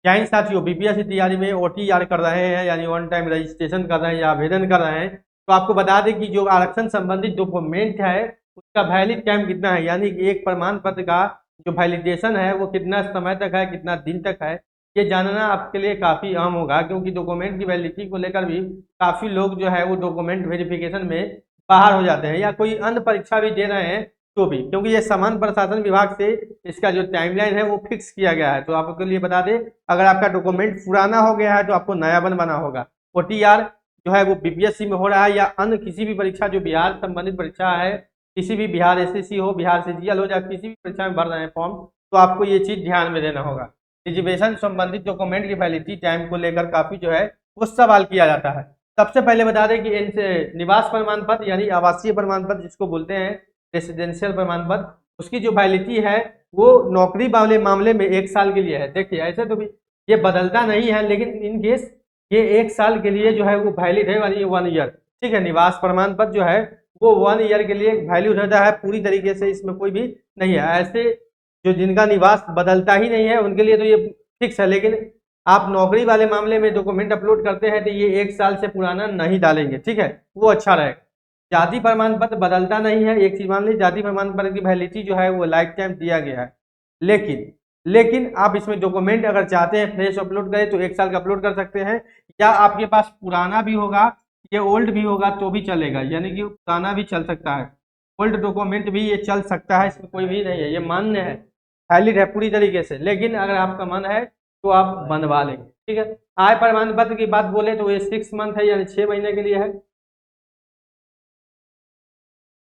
क्या इन साथियों बीपीएससी तैयारी में ओटीआर कर रहे हैं यानी वन टाइम रजिस्ट्रेशन कर रहे हैं या आवेदन कर रहे हैं, तो आपको बता दें कि जो आरक्षण संबंधित डॉक्यूमेंट है उसका वैलिड टाइम कितना है, यानी कि एक प्रमाण पत्र का जो वैलिडेशन है वो कितना समय तक है, कितना दिन तक है। ये जानना आपके लिए काफी अहम होगा, क्योंकि डॉक्यूमेंट की वैलिडिटी को लेकर भी काफी लोग जो है वो डॉक्यूमेंट वेरिफिकेशन में बाहर हो जाते हैं या कोई अन्य परीक्षा भी दे रहे हैं तो भी, क्योंकि ये सामान्य प्रशासन विभाग से इसका जो टाइमलाइन है वो फिक्स किया गया है। तो आपके लिए बता दें, अगर आपका डॉक्यूमेंट पुराना हो गया है तो आपको नया बनवाना होगा। ओटीआर जो है वो बीपीएससी में हो रहा है या अन्य किसी भी परीक्षा जो बिहार संबंधित परीक्षा है, किसी भी बिहार एसएससी हो, बिहार सीजीएल हो या किसी भी परीक्षा में भर रहे हैं फॉर्म, तो आपको ये चीज ध्यान में देना होगा। रिजर्वेशन संबंधित डॉक्यूमेंट की वैलिडिटी टाइम को लेकर काफी जो है वो सवाल किया जाता है। सबसे पहले बता दें कि इनसे निवास प्रमाण पत्र यानी आवासीय प्रमाण पत्र जिसको बोलते हैं रेसिडेंशियल प्रमाण पत्र, उसकी जो वैलिडिटी है वो नौकरी वाले मामले में 1 साल के लिए है। देखिए ऐसे तो भी ये बदलता नहीं है, लेकिन इन केस ये 1 साल के लिए जो है वो वैलिड है, यानी 1 ईयर। ठीक है, निवास प्रमाण पत्र जो है वो 1 ईयर के लिए वैल्यू रहता है पूरी तरीके से, इसमें कोई भी नहीं है। ऐसे जो जिनका निवास बदलता ही नहीं है उनके लिए तो ये फिक्स है, लेकिन आप नौकरी वाले मामले में डॉक्यूमेंट अपलोड करते हैं तो ये 1 साल से पुराना नहीं डालेंगे। ठीक है, वो अच्छा रहेगा। जाति प्रमाण पत्र बदलता नहीं है, एक चीज मान लीजिए, जाति प्रमाण पत्र की वैलिडिटी जो है वो लाइफ टाइम दिया गया है, लेकिन लेकिन आप इसमें डॉक्यूमेंट अगर चाहते हैं फ्रेश अपलोड करें तो 1 साल का अपलोड कर सकते हैं, या आपके पास पुराना भी होगा, ये ओल्ड भी होगा तो भी चलेगा, यानी कि पुराना भी चल सकता है, ओल्ड डॉक्यूमेंट भी ये चल सकता है, इसमें कोई भी नहीं है, ये मान्य है, वैलिड है पूरी तरीके से। लेकिन अगर आपका मन है तो आप बनवा लेंगे। ठीक है, आय प्रमाण पत्र की बात बोले तो ये 6 मंथ है यानी 6 महीने के लिए है।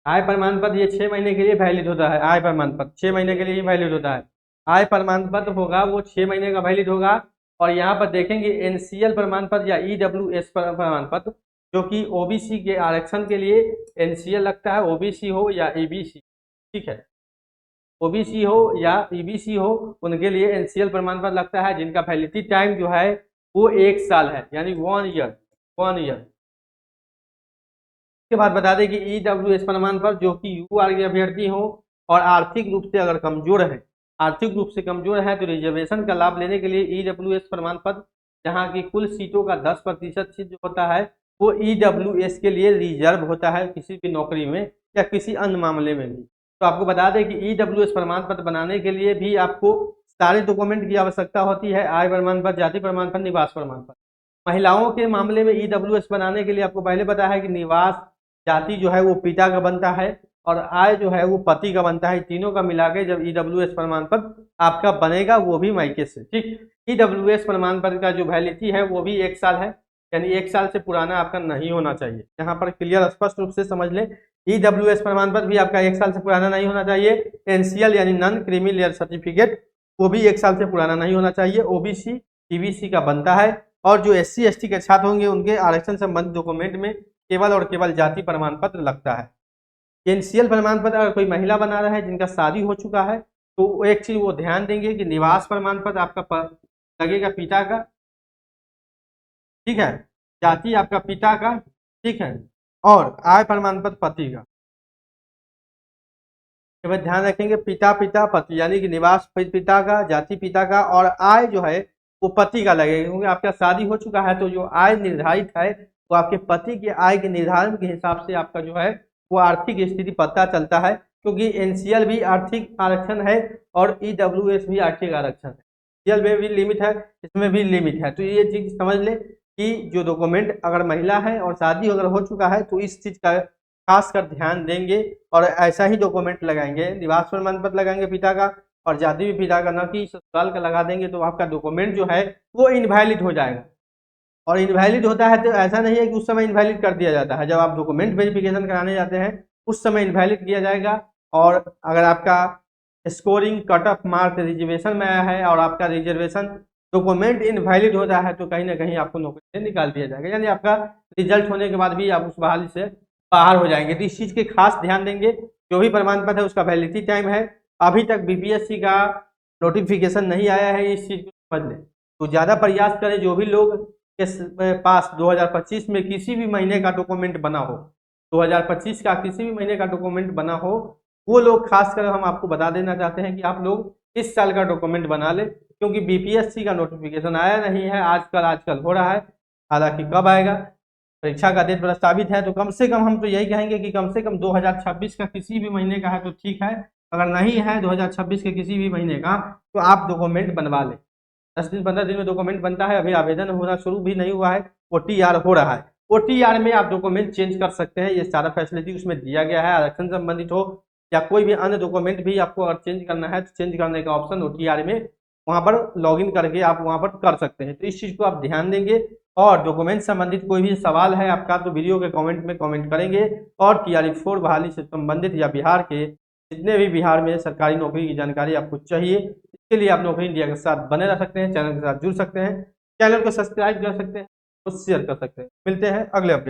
आय प्रमाण पत्र ये 6 महीने के लिए वैलिड होता है। आय प्रमाण पत्र 6 महीने के लिए ही वैलिड होता है। आय प्रमाण पत्र होगा वो 6 महीने का वैलिड होगा। और यहाँ पर देखेंगे एनसीएल प्रमाण पत्र या ईडब्ल्यूएस प्रमाण पत्र, जो कि ओबीसी के आरक्षण के लिए एनसीएल लगता है, ओबीसी हो या ईबीसी। ठीक है, ओबीसी हो या ईबीसी हो उनके लिए एनसीएल प्रमाण पत्र लगता है, जिनका वैलिडिटी टाइम जो है वो 1 साल है, यानी 1 ईयर। 1 ईयर के बाद बता दें कि ईडब्ल्यूएस प्रमाण पत्र जो कि यूआर के अभ्यर्थी हो और आर्थिक रूप से अगर कमजोर है, आर्थिक रूप से कमजोर है तो रिजर्वेशन का लाभ लेने के लिए ईडब्ल्यूएस प्रमाण पत्र, जहां की कुल सीटों का 10% सीट जो होता है वो ईडब्ल्यूएस के लिए रिजर्व होता है, किसी भी नौकरी में या किसी अन्य मामले में भी। तो आपको बता दें कि ईडब्ल्यूएस प्रमाण पत्र बनाने के लिए भी आपको सारे डॉक्यूमेंट की आवश्यकता होती है, आय प्रमाण पत्र, जाति प्रमाण पत्र, निवास प्रमाण पत्र। महिलाओं के मामले में ईडब्ल्यूएस बनाने के लिए आपको पहले पता है कि निवास जाति जो है वो पिता का बनता है और आय जो है वो पति का बनता है। तीनों का मिला के जब ईडब्ल्यूएस प्रमाण पत्र आपका बनेगा वो भी मायके से। ठीक, ईडब्ल्यूएस प्रमाण पत्र का जो वैलिडिटी है वो भी 1 साल है, यानी 1 साल से पुराना आपका नहीं होना चाहिए। यहाँ पर क्लियर स्पष्ट रूप से समझ लें, ईडब्ल्यूएस प्रमाण पत्र भी आपका 1 साल से पुराना नहीं होना चाहिए। एनसीएल यानी नॉन क्रीमी लेयर सर्टिफिकेट वो भी 1 साल से पुराना नहीं होना चाहिए। ओबीसी ईबीसी का बनता है, और जो एससी एसटी के छात्र होंगे उनके आरक्षण संबंधित डॉक्यूमेंट में केवल और केवल जाति प्रमाण पत्र लगता है। एनसीएल प्रमाण पत्र अगर कोई महिला बना रहा है जिनका शादी हो चुका है तो एक चीज वो ध्यान देंगे कि निवास प्रमाण पत्र आपका लगेगा पिता का। ठीक है, जाति आपका पिता का। ठीक है, और आय प्रमाण पत्र पति का। ध्यान रखेंगे पिता पिता पति, यानी कि निवास पिता का, जाति पिता का, और आय जो है वो पति का लगेगा, क्योंकि आपका शादी हो चुका है तो जो आय निर्धारित है वो आपके पति की आय के निर्धारण के हिसाब से आपका जो है वो आर्थिक स्थिति पता चलता है, क्योंकि एनसीएल भी आर्थिक आरक्षण है और ईडब्ल्यूएस भी आर्थिक आरक्षण है। एनसीएल में भी लिमिट है, इसमें भी लिमिट है। तो ये चीज समझ ले कि जो डॉक्यूमेंट अगर महिला है और शादी अगर हो चुका है तो इस चीज का खास कर ध्यान देंगे और ऐसा ही डॉक्यूमेंट लगाएंगे। निवास प्रमाण पत्र लगाएंगे पिता का और जाति भी पिता का, न कि ससुराल का लगा देंगे तो आपका डॉक्यूमेंट जो है वो इनवैलिड हो जाएगा। और इनवैलिड होता है तो ऐसा नहीं है कि उस समय इनवैलिड कर दिया जाता है, जब आप डॉक्यूमेंट वेरिफिकेशन कराने जाते हैं उस समय इनवैलिड किया जाएगा। और अगर आपका scoring cut off mark reservation में आया है और आपका रिजर्वेशन डॉक्यूमेंट इनवैलिड होता है तो कहीं ना कहीं आपको नौकरी से निकाल दिया जाएगा, यानी आपका रिजल्ट होने के बाद भी आप उस बहाली से बाहर हो जाएंगे। तो इस चीज के खास ध्यान देंगे। जो भी प्रमाण पत्र है उसका वैलिडिटी टाइम है, अभी तक बीपीएससी का नोटिफिकेशन नहीं आया है, इस चीज को समझ लें। तो ज्यादा प्रयास करें, जो भी लोग के पास 2025 में किसी भी महीने का डॉक्यूमेंट बना हो, 2025 का किसी भी महीने का डॉक्यूमेंट बना हो, वो लोग खासकर हम आपको बता देना चाहते हैं कि आप लोग इस साल का डॉक्यूमेंट बना ले, क्योंकि बीपीएससी का नोटिफिकेशन आया नहीं है, आजकल हो रहा है, हालांकि कब आएगा, परीक्षा का डेट प्रस्तावित है, तो कम से कम हम तो यही कहेंगे कि कम से कम 2026 का किसी भी महीने का है तो ठीक है, अगर नहीं है 2026 के किसी भी महीने का तो आप डॉक्यूमेंट बनवा लें। 10 दिन 15 दिन में डॉक्यूमेंट बनता है, अभी आवेदन होना शुरू भी नहीं हुआ है, ओटीआर हो रहा है, ओटीआर में आप डॉक्यूमेंट चेंज कर सकते हैं, ये सारा फैसिलिटी उसमें दिया गया है। आरक्षण संबंधित हो या कोई भी अन्य डॉक्यूमेंट भी आपको अगर चेंज करना है तो चेंज करने का ऑप्शन ओटीआर में वहां पर लॉगिन करके आप वहां पर कर सकते हैं। तो इस चीज को आप ध्यान देंगे, और डॉक्यूमेंट संबंधित कोई भी सवाल है आपका तो वीडियो के कमेंट में कमेंट करेंगे। और TRE-4 बहाली से संबंधित या बिहार के जितने भी बिहार में सरकारी नौकरी की जानकारी आपको चाहिए, इसके लिए आप नौकरी इंडिया के साथ बने रह सकते हैं, चैनल के साथ जुड़ सकते हैं, चैनल को सब्सक्राइब कर सकते हैं, शेयर कर सकते हैं। मिलते हैं अगले अपडेट।